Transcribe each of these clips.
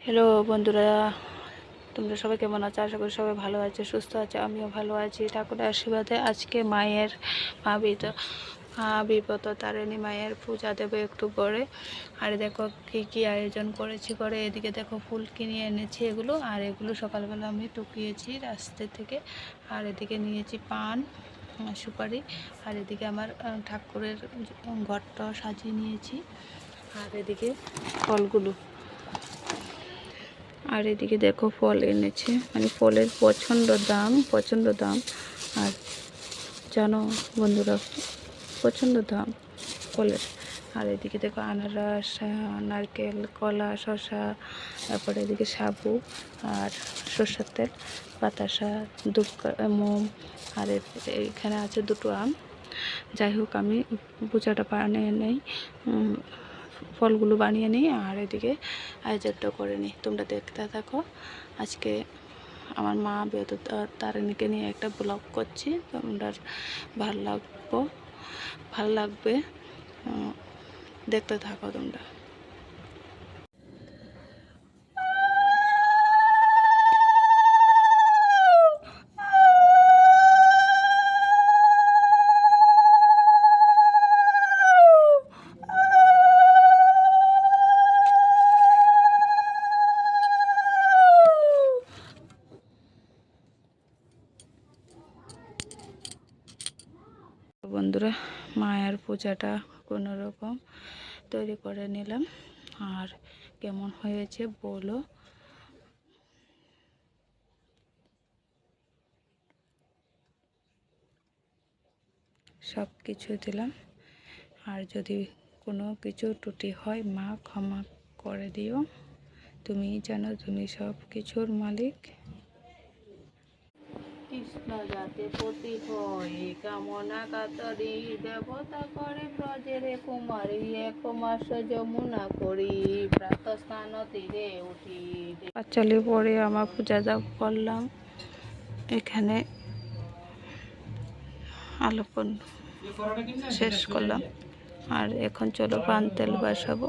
Hello বন্ধুরা, তোমরা সবাই কেমন আছো? আশা করি সবাই ভালো আছে, সুস্থ আছে। আমিও ভালো আছি ঠাকুরের আশীর্বাদে। আজকে মা বিপদ তারিণী মায়ের পূজা দেবো একটু পরে। আর দেখো কি আয়োজন করেছি করে, এদিকে দেখো ফুল কিনে এনেছি এগুলো, আর এগুলো সকালবেলা আমি টুকিয়েছি রাস্তা থেকে। আর এদিকে নিয়েছি পান, সুপারি, আর এদিকে আমার ঠাকুরের ঘরটা সাজিয়ে নিয়েছি। আর এদিকে ফলগুলো, আর এদিকে দেখো ফল এনেছে, মানে ফলের প্রচণ্ড দাম। আর জানো বন্ধুরা, প্রচণ্ড দাম ফলের। আর এদিকে দেখো আনারস, নারকেল, কলা, শসা, তারপরে এদিকে সাবু আর সরষের তেল, বাতাসা, মোম, আর এখানে আছে দুটো আম। যাই হোক, আমি পূজাটা বানিয়ে নেই, ফলগুলো বানিয়ে নিই, আর এদিকে আয়োজনটা করে নিই। তোমরা দেখতে থাকো। আজকে আমার মা তারিণীকে নিয়ে একটা ব্লগ করছি, তোমরা ভালো লাগবে, দেখতে থাকো তোমরা। বন্ধুরা, মায়ের পূজাটা কোনো রকম তৈরি করে নিলাম, আর কেমন হয়েছে বলো। সব কিছু দিলাম, আর যদি কোনো কিছু ত্রুটি হয় মা ক্ষমা করে দিও। তুমি জানো তুমি সব কিছুর মালিক। কৃষ্ণ যাতে পতি হয়ে কামনা কাতরি, দেবতা করে ব্রজের কুমারী, এক মাস যমুনা করি, প্রাত স্নান তীরে উঠি। পাঁচালি পরে আমার পূজা জাপ করলাম, এখানে আলোপন শেষ করলাম। আর এখন চলো পান তেল বসাবো।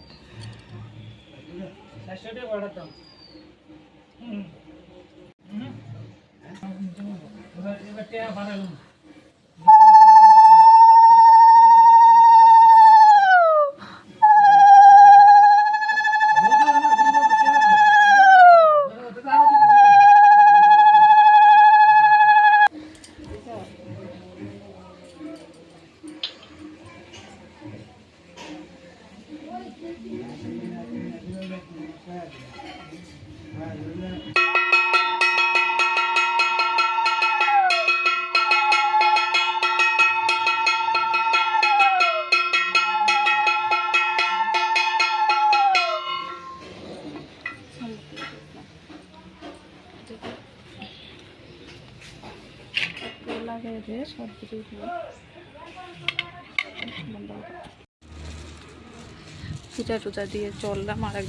পূজা টুজা দিয়ে চললাম আরেক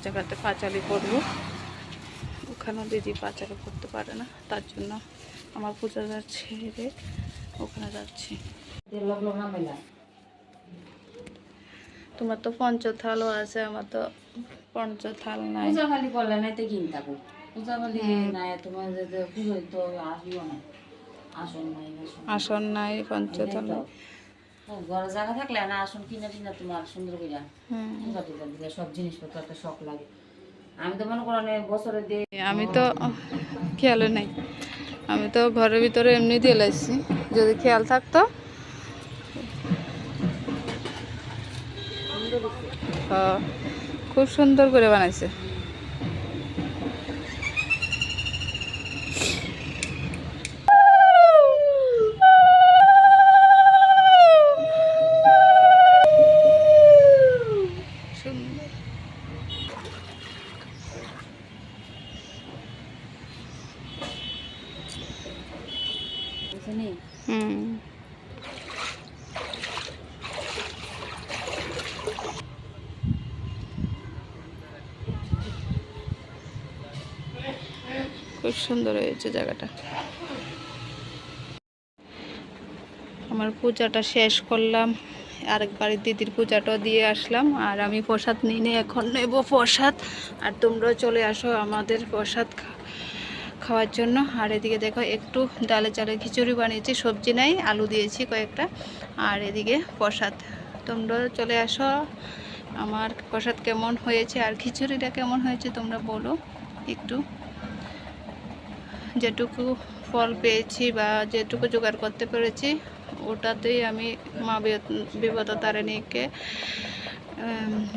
জায়গাতে পাঁচালি করবো। ওখানেও দিদি পাঁচালি করতে পারে না, তার জন্য আমার পূজাটা ছেড়ে ওখানে যাচ্ছি। তোমার তো পঞ্চথালও আছে, আমার তো পঞ্চথাল নাই। পূজাখালি করলে নাই তো কিনতে থাকো, পূজাখালি নাই তোমার যে পুজোয় তো আসিও না, আসন নাই পঞ্চথাল। ঘরে জায়গা থাকলে না আসন কিনে কিনা তোমার সুন্দর করে পূজা টুজা দিলে সব জিনিসপত্র একটা শখ লাগে। আমি তো মনে করো বছরে দিয়ে, আমি তো খেয়াল নাই, আমি তো ঘরের ভিতরে এমনি দিয়ে লাইছি, যদি খেয়াল থাকতো। খুব সুন্দর করে বানাইছে। খুব সুন্দর হয়েছে জায়গাটা। আমার পূজাটা শেষ করলাম, আরেক বাড়ির দিদির পূজাটাও দিয়ে আসলাম। আর আমি প্রসাদ নিয়ে এখন নেব প্রসাদ। আর তোমরাও চলে আসো আমাদের প্রসাদ খাওয়ার জন্য। আর এদিকে দেখো একটু ডালে চালে খিচুড়ি বানিয়েছি, সবজি নাই, আলু দিয়েছি কয়েকটা। আর এদিকে প্রসাদ, তোমরাও চলে আসো। আমার প্রসাদ কেমন হয়েছে আর খিচুড়িটা কেমন হয়েছে তোমরা বলো একটু। যেটুকু ফল পেয়েছি বা যেটুকু জোগাড় করতে পেরেছি ওটাতেই আমি মা বিপত্তারিণীকে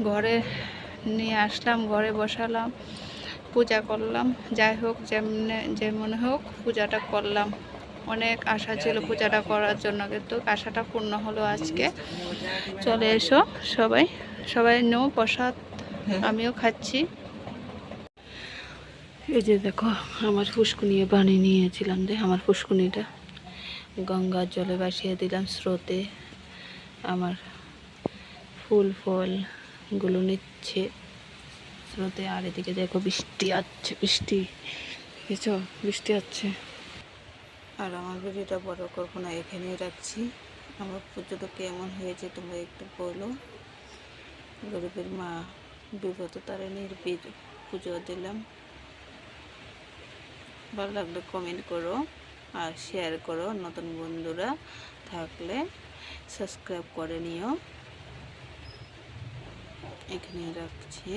ঘরে নিয়ে আসলাম, ঘরে বসালাম, পূজা করলাম। যাই হোক, যেমন হোক পূজাটা করলাম। অনেক আশা ছিল পূজাটা করার জন্য, কিন্তু আশাটা পূর্ণ হলো আজকে। চলে এসো সবাই, সবাই নেও প্রসাদ, আমিও খাচ্ছি। এই যে দেখো আমার ফুসকুনি বানিয়ে নিয়েছিলাম, যে আমার ফুসকুনিটা গঙ্গার জলে ভাসিয়ে দিলাম স্রোতে। আমার ফুল ফলগুলো নিচ্ছে স্রোতে। আর এদিকে দেখো বৃষ্টি আসছে, বৃষ্টি দেখেছ, বৃষ্টি আসছে। আর আমার ভিডিওটা বড় করবো না, এখানেই রাখছি। আমার পুজোটা কেমন হয়েছে তোমরা একটু বলো। গরিবের মা বিপত্তারিণীর পুজো দিলাম। ভালো লাগলে কমেন্ট করো আর শেয়ার করো। নতুন বন্ধুরা থাকলে সাবস্ক্রাইব করে নিও। এখানে রাখছি।